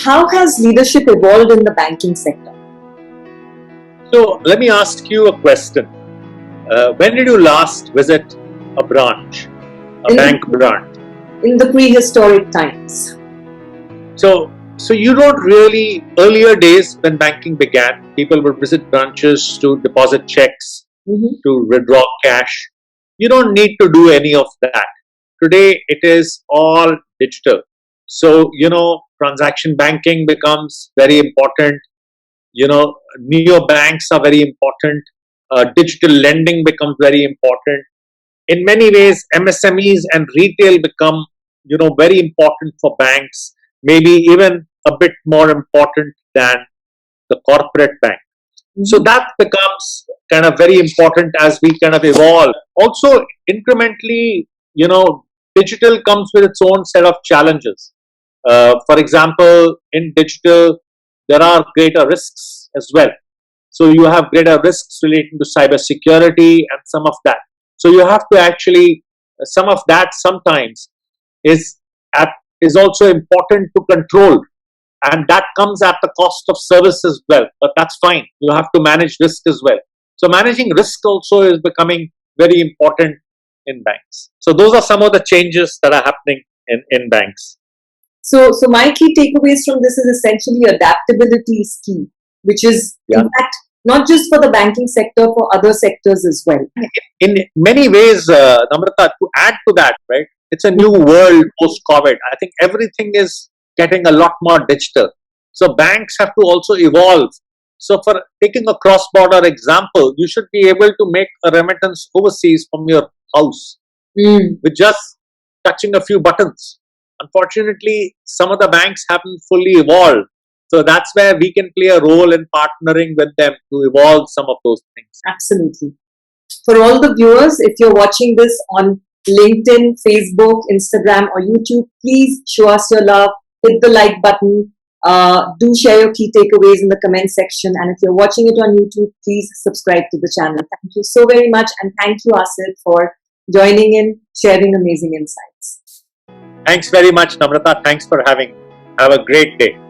how has leadership evolved in the banking sector? So let me ask you a question. When did you last visit a branch, a bank branch? In the prehistoric times. So you don't really, earlier days when banking began, people would visit branches to deposit checks, to withdraw cash. You don't need to do any of that. Today it is all digital. So, transaction banking becomes very important. Neobanks are very important. Digital lending becomes very important. In many ways, MSMEs and retail become, very important for banks, maybe even a bit more important than the corporate bank. So that becomes kind of very important as we kind of evolve. Also, incrementally, digital comes with its own set of challenges. For example, in digital, there are greater risks as well. So you have greater risks relating to cybersecurity and some of that. So you have to actually, some of that sometimes is also important to control, and that comes at the cost of service as well. But that's fine. You have to manage risk as well. So managing risk also is becoming very important in banks. So those are some of the changes that are happening in banks. So my key takeaways from this is essentially adaptability is key, which is in fact not just for the banking sector, for other sectors as well. In many ways, Namrata, to add to that, right? It's a new world post-COVID. I think everything is getting a lot more digital. So banks have to also evolve. So for taking a cross-border example, you should be able to make a remittance overseas from your house with just touching a few buttons. Unfortunately, some of the banks haven't fully evolved. So that's where we can play a role in partnering with them to evolve some of those things. Absolutely. For all the viewers, if you're watching this on LinkedIn, Facebook, Instagram or YouTube, please show us your love, hit the like button, do share your key takeaways in the comment section, and if you're watching it on YouTube, please subscribe to the channel. Thank you so very much, and thank you, Asit, for joining in, sharing amazing insights. Thanks very much, Namrata. Thanks for having. Have a great day.